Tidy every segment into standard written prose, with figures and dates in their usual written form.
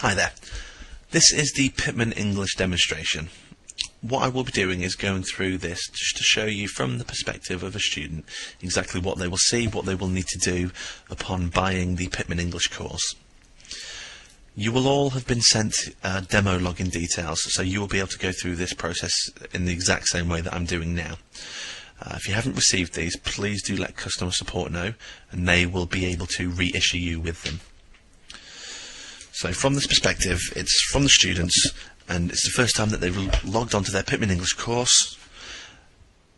Hi there. This is the Pitman English demonstration. What I will be doing is going through this just to show you from the perspective of a student exactly what they will see, what they will need to do upon buying the Pitman English course. You will all have been sent demo login details, so you will be able to go through this process in the exact same way that I'm doing now. If you haven't received these, please do let customer support know, and they will be able to reissue you with them. So from this perspective, it's from the students, and it's the first time that they've logged onto their Pitman English course.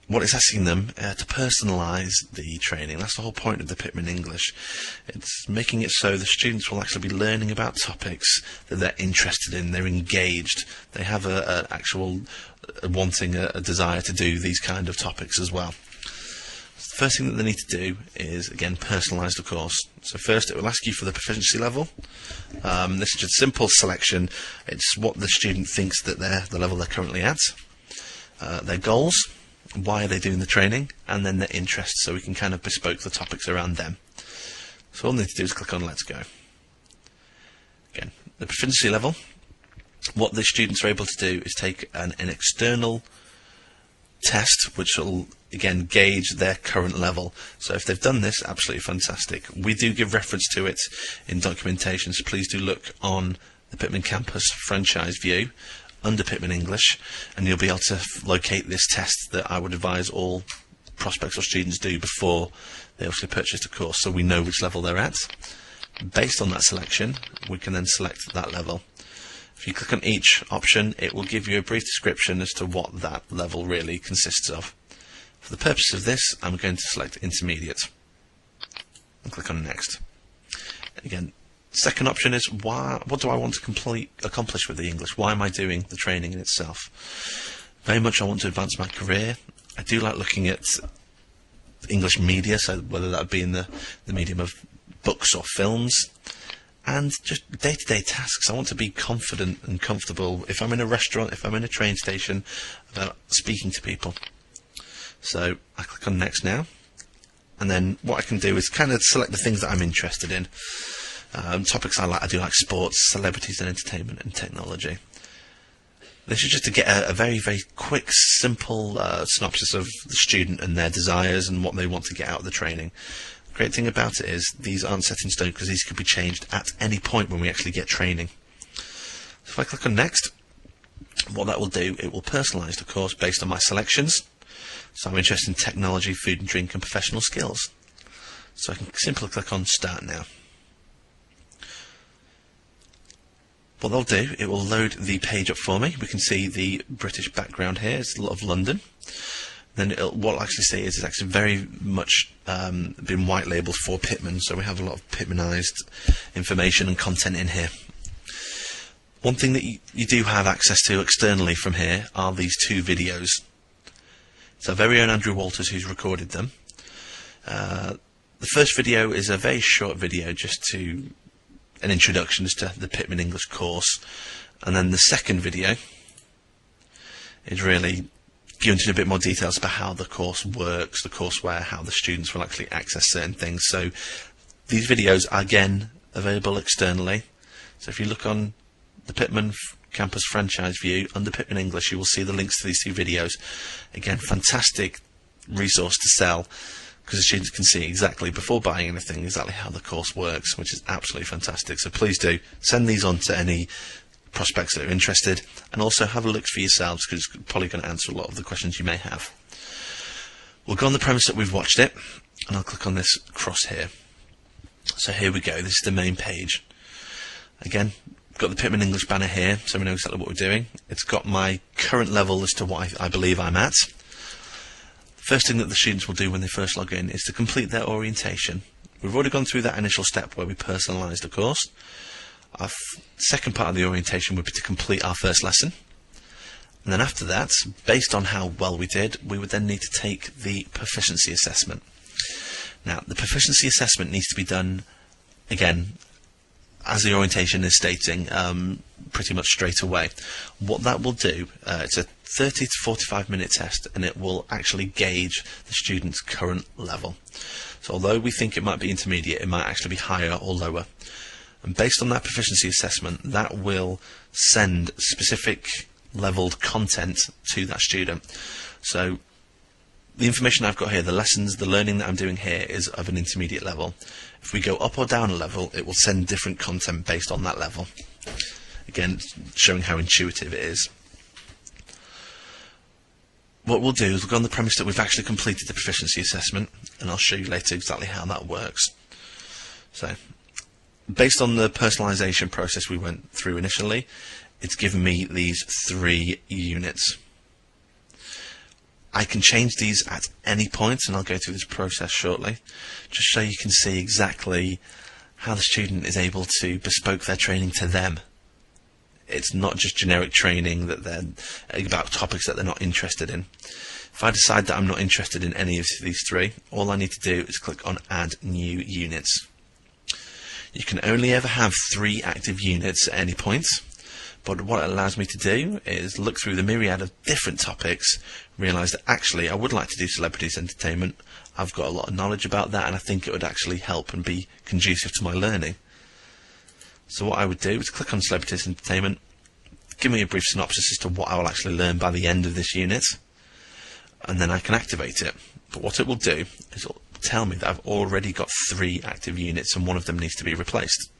What it's asking them to personalise the training. That's the whole point of the Pitman English. It's making it so the students will actually be learning about topics that they're interested in, they're engaged, they have a desire to do these kind of topics as well. The first thing that they need to do is, again, personalise the course. So first it will ask you for the proficiency level. This is just a simple selection. It's what the student thinks that the level they're currently at. Their goals, why are they doing the training, and then their interests, so we can kind of bespoke the topics around them. So all they need to do is click on Let's Go. Again, the proficiency level. What the students are able to do is take an external test which will again gauge their current level. So if they've done this, absolutely fantastic. We do give reference to it in documentation, so please do look on the Pitman campus franchise view under Pitman English, and you'll be able to locate this test that I would advise all prospects or students do before they actually purchase the course, so we know which level they're at. Based on that selection, we can then select that level. If you click on each option, it will give you a brief description as to what that level really consists of. For the purpose of this, I'm going to select Intermediate and click on Next. Again, second option is what do I want to accomplish with the English? Why am I doing the training in itself? Very much I want to advance my career. I do like looking at English media, so whether that be in the medium of books or films. And just day-to-day tasks. I want to be confident and comfortable if I'm in a restaurant, if I'm in a train station, about speaking to people. So I click on Next now, and then what I can do is kind of select the things that I'm interested in. Topics I do like sports, celebrities and entertainment, and technology. This is just to get a very, very quick, simple synopsis of the student and their desires and what they want to get out of the training. The great thing about it is these aren't set in stone, because these could be changed at any point when we actually get training. So if I click on Next, what that will do, it will personalise the course based on my selections. So I'm interested in technology, food and drink, and professional skills. So I can simply click on Start Now. What they'll do, it will load the page up for me. We can see the British background here. It's a lot of London. Then what I'll actually say is it's actually very much been white labelled for Pitman, so we have a lot of Pitmanised information and content in here. One thing that you do have access to externally from here are these two videos. It's our very own Andrew Walters who's recorded them. The first video is a very short video, just to an introduction as to the Pitman English course, and then the second video is really going into a bit more details about how the course works, the courseware, how the students will actually access certain things. So these videos are again available externally. So if you look on the Pitman campus franchise view under Pitman English, you will see the links to these two videos. Again, fantastic resource to sell, because the students can see exactly, before buying anything, exactly how the course works, which is absolutely fantastic. So please do send these on to any prospects that are interested, and also have a look for yourselves, because it's probably going to answer a lot of the questions you may have. We'll go on the premise that we've watched it, and I'll click on this cross here. So here we go, this is the main page. Again, we've got the Pitman English banner here, so we know exactly what we're doing. It's got my current level as to what I believe I'm at. First thing that the students will do when they first log in is to complete their orientation. We've already gone through that initial step where we personalise the course. Our second part of the orientation would be to complete our first lesson. And then after that, based on how well we did, we would then need to take the Proficiency Assessment. Now, the Proficiency Assessment needs to be done, again, as the orientation is stating, pretty much straight away. What that will do, it's a 30 to 45 minute test, and it will actually gauge the student's current level. So although we think it might be intermediate, it might actually be higher or lower. And based on that proficiency assessment, that will send specific leveled content to that student. So the information I've got here, the lessons, the learning that I'm doing here is of an intermediate level. If we go up or down a level, it will send different content based on that level. Again, showing how intuitive it is. What we'll do is we'll go on the premise that we've actually completed the proficiency assessment, and I'll show you later exactly how that works. So, based on the personalization process we went through initially, it's given me these 3 units. I can change these at any point, and I'll go through this process shortly, just so you can see exactly how the student is able to bespoke their training to them. It's not just generic training that they're about topics that they're not interested in. If I decide that I'm not interested in any of these 3, all I need to do is click on Add New Units. You can only ever have 3 active units at any point, but what it allows me to do is look through the myriad of different topics, realise that actually I would like to do celebrities entertainment. I've got a lot of knowledge about that, and I think it would actually help and be conducive to my learning. So what I would do is click on celebrities entertainment, give me a brief synopsis as to what I will actually learn by the end of this unit, and then I can activate it. But what it will do is it will tell me that I've already got 3 active units and one of them needs to be replaced.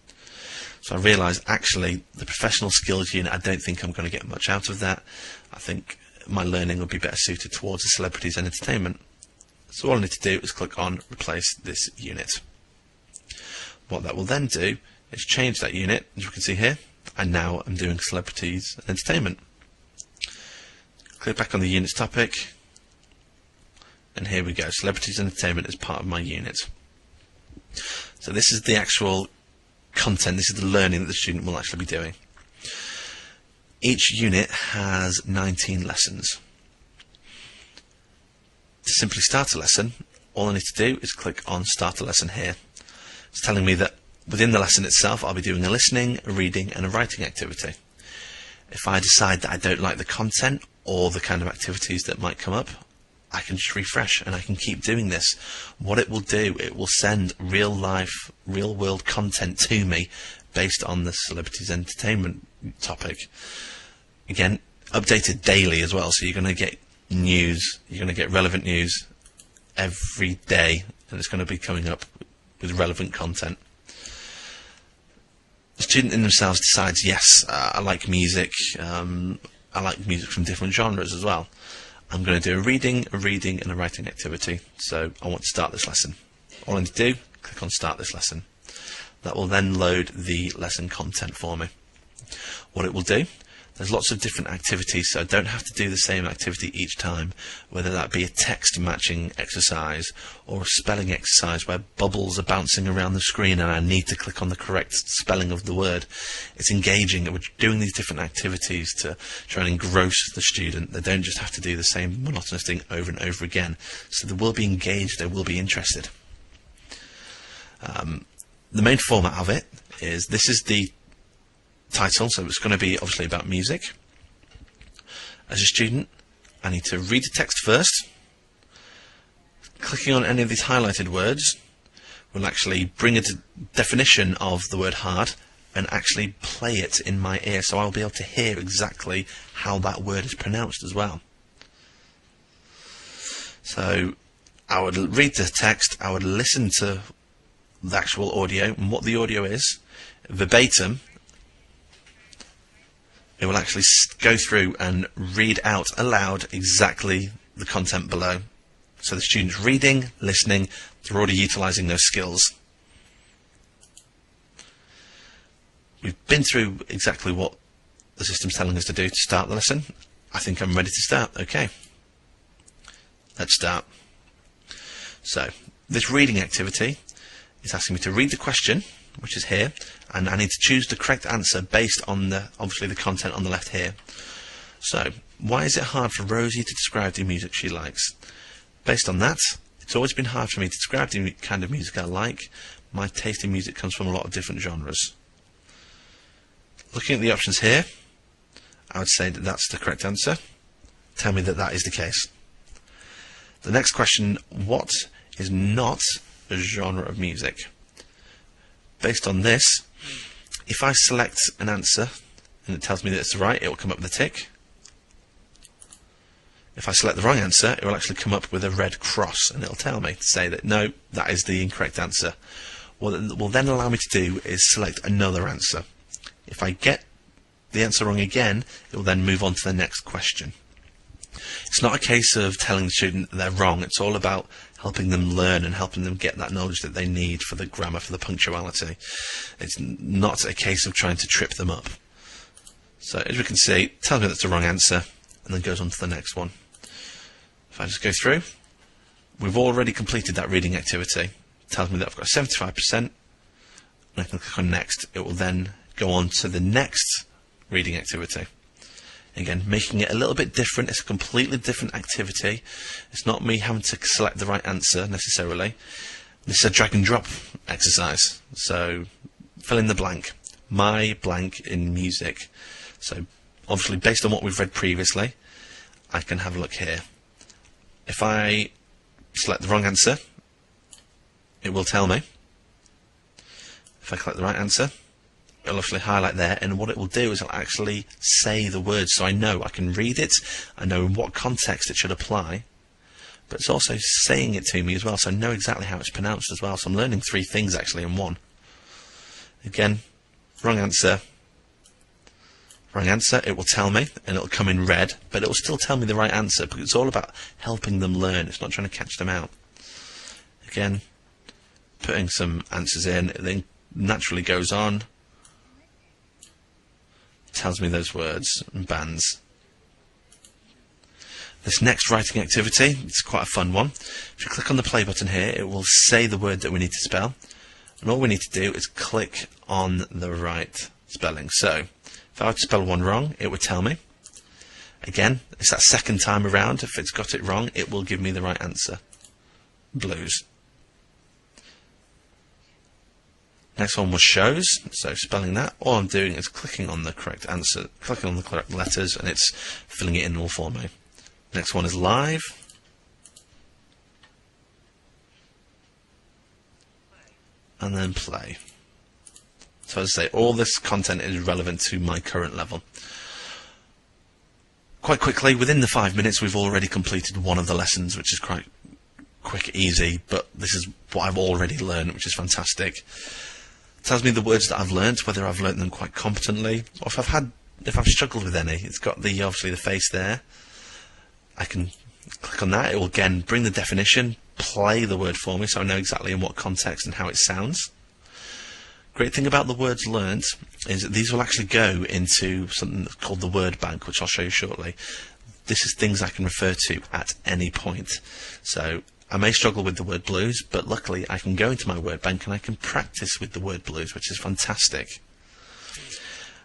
So I realise actually the professional skills unit, I don't think I'm going to get much out of that. I think my learning would be better suited towards the celebrities and entertainment. So all I need to do is click on replace this unit. What that will then do is change that unit, as you can see here, and now I'm doing celebrities and entertainment. Click back on the units topic, and here we go, celebrities and entertainment is part of my unit. So this is the actual content, this is the learning that the student will actually be doing. Each unit has 19 lessons. To simply start a lesson, all I need to do is click on Start a Lesson here. It's telling me that within the lesson itself I'll be doing a listening, a reading and a writing activity. If I decide that I don't like the content or the kind of activities that might come up, I can just refresh and I can keep doing this. What it will do, it will send real life, real world content to me based on the celebrities entertainment topic. Again, updated daily as well, so you're going to get news, you're going to get relevant news every day, and it's going to be coming up with relevant content. The student in themselves decides, yes, I like music, I like music from different genres as well. I'm going to do a reading, and a writing activity, so I want to start this lesson. All I need to do, click on Start This Lesson. That will then load the lesson content for me. What it will do, there's lots of different activities, so I don't have to do the same activity each time, whether that be a text matching exercise or a spelling exercise where bubbles are bouncing around the screen and I need to click on the correct spelling of the word. It's engaging, and we're doing these different activities to try and engross the student. They don't just have to do the same monotonous thing over and over again, so they will be engaged, they will be interested. The main format of it is, this is the title, so it's going to be obviously about music. As a student, I need to read the text first. Clicking on any of these highlighted words will actually bring a definition of the word hard and actually play it in my ear, so I'll be able to hear exactly how that word is pronounced as well. So I would read the text, I would listen to the actual audio and what the audio is verbatim. It will actually go through and read out aloud exactly the content below. So the student's reading, listening, they're already utilising those skills. We've been through exactly what the system's telling us to do to start the lesson. I think I'm ready to start. Okay. Let's start. So, this reading activity is asking me to read the question, which is here, and I need to choose the correct answer based on obviously the content on the left here. So, why is it hard for Rosie to describe the music she likes? Based on that, it's always been hard for me to describe the kind of music I like. My taste in music comes from a lot of different genres. Looking at the options here, I would say that that's the correct answer. Tell me that that is the case. The next question, what is not a genre of music? Based on this, If I select an answer and it tells me that it's right, it will come up with a tick. If I select the wrong answer, it will actually come up with a red cross, and it'll tell me to say that no, that is the incorrect answer. What it will then allow me to do is select another answer. If I get the answer wrong again, it will then move on to the next question. It's not a case of telling the student they're wrong. It's all about helping them learn and helping them get that knowledge that they need for the grammar, for the punctuality. It's not a case of trying to trip them up. So as we can see, it tells me that's the wrong answer, and then goes on to the next one. If I just go through, we've already completed that reading activity. It tells me that I've got 75%, and I can click on next. It will then go on to the next reading activity. Again, making it a little bit different. It's a completely different activity. It's not me having to select the right answer necessarily. This is a drag and drop exercise. So fill in the blank. My blank in music. So obviously based on what we've read previously, I can have a look here. If I select the wrong answer, it will tell me. If I select the right answer, it'll actually highlight there, and what it will do is it'll actually say the words, so I know I can read it, I know in what context it should apply, but it's also saying it to me as well, so I know exactly how it's pronounced as well. So I'm learning 3 things actually in one. Again, wrong answer, it will tell me, and it'll come in red, but it will still tell me the right answer, because it's all about helping them learn. It's not trying to catch them out. Again, putting some answers in, it then naturally goes on, tells me those words and bands. This next writing activity, it's quite a fun one. If you click on the play button here, it will say the word that we need to spell, and all we need to do is click on the right spelling. So if I were to spell one wrong, it would tell me. Again, it's that second time around. If it's got it wrong, it will give me the right answer. Blues. Next one was shows, so spelling that. All I'm doing is clicking on the correct answer, clicking on the correct letters, and it's filling it in all for me. Next one is live. And then play. So as I say, all this content is relevant to my current level. Quite quickly, within the 5 minutes, we've already completed one of the lessons, which is quite quick, easy, but this is what I've already learned, which is fantastic. It tells me the words that I've learnt, whether I've learnt them quite competently, or if I've struggled with any. It's got obviously the face there. I can click on that. It will again bring the definition, play the word for me, so I know exactly in what context and how it sounds. Great thing about the words learnt is that these will actually go into something that's called the word bank, which I'll show you shortly. This is things I can refer to at any point. So I may struggle with the word blues, but luckily I can go into my word bank and I can practice with the word blues, which is fantastic.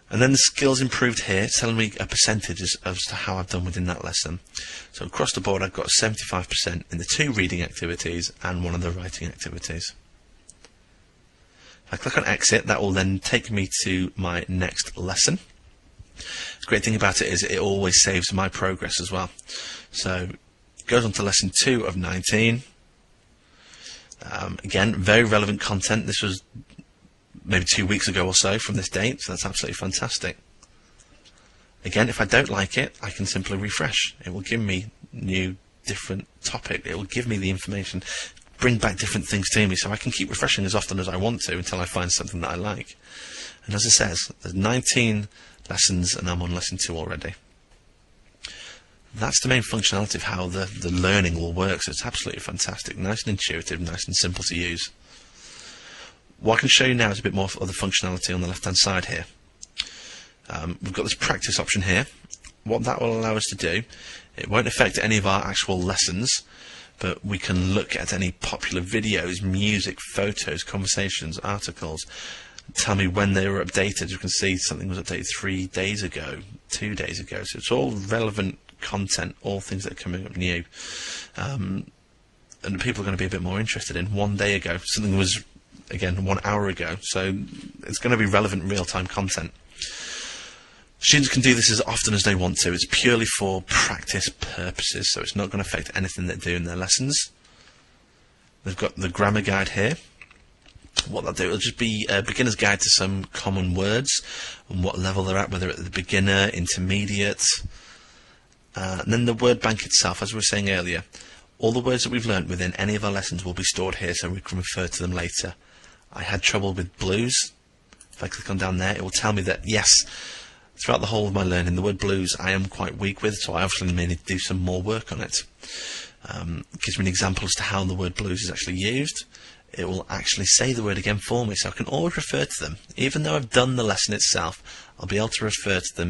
And then the skills improved here, telling me a percentage as to how I've done within that lesson. So across the board I've got 75% in the 2 reading activities and 1 of the writing activities. If I click on exit, that will then take me to my next lesson. The great thing about it is it always saves my progress as well. So it goes on to lesson 2 of 19. Again, very relevant content. This was maybe 2 weeks ago or so from this date, so that's absolutely fantastic. Again, if I don't like it, I can simply refresh. It will give me new, different topic. It will give me the information, bring back different things to me, so I can keep refreshing as often as I want to until I find something that I like. And as it says, there's 19 lessons and I'm on lesson 2 already. That's the main functionality of how the learning will work, so it's absolutely fantastic, nice and intuitive, nice and simple to use. What I can show you now is a bit more of the functionality on the left hand side here. We've got this practice option here. What that will allow us to do, it won't affect any of our actual lessons, but we can look at any popular videos, music, photos, conversations, articles, tell me when they were updated. You can see something was updated 3 days ago, 2 days ago, so it's all relevant content, all things that are coming up new, and people are going to be a bit more interested in. 1 day ago, something was, again, 1 hour ago, so it's going to be relevant real-time content. Students can do this as often as they want to. It's purely for practice purposes, so it's not going to affect anything they do in their lessons. They've got the grammar guide here. What that'll do, it'll just be a beginner's guide to some common words and what level they're at, whether at the beginner, intermediate. And then the word bank itself, as we were saying earlier, all the words that we've learnt within any of our lessons will be stored here so we can refer to them later. I had trouble with blues. If I click on down there, it will tell me that, yes, throughout the whole of my learning, the word blues I am quite weak with, so I obviously may need to do some more work on it. It gives me an example as to how the word blues is actually used. It will actually say the word again for me, so I can always refer to them. Even though I've done the lesson itself, I'll be able to refer to the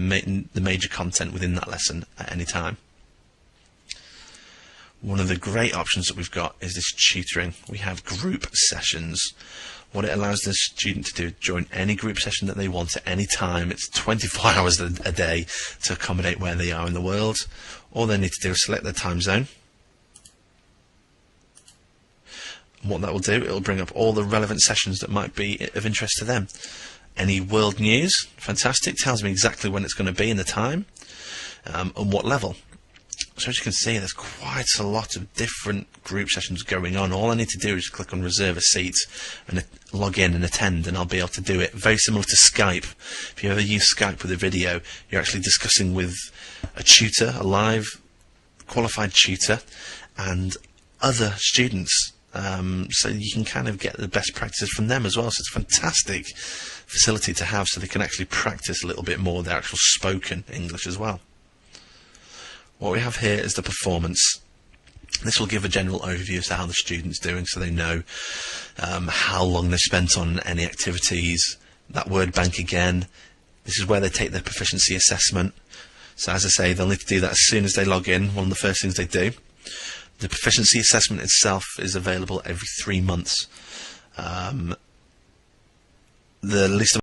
major content within that lesson at any time. One of the great options that we've got is this tutoring. We have group sessions. What it allows the student to do is join any group session that they want at any time. It's 24 hours a day to accommodate where they are in the world. All they need to do is select their time zone. What that will do, it will bring up all the relevant sessions that might be of interest to them. Any world news, fantastic, tells me exactly when it's going to be and the time, and what level. So as you can see, there's quite a lot of different group sessions going on. All I need to do is click on reserve a seat and log in and attend, and I'll be able to do it. Very similar to Skype. If you ever use Skype with a video, you're actually discussing with a tutor, a live qualified tutor, and other students. So you can kind of get the best practices from them as well. So it's a fantastic facility to have, so they can actually practice a little bit more their actual spoken English as well. What we have here is the performance. This will give a general overview as to how the student's doing, so they know how long they've spent on any activities. That word bank again. This is where they take their proficiency assessment. So as I say, they'll need to do that as soon as they log in. One of the first things they do. The proficiency assessment itself is available every 3 months. The list of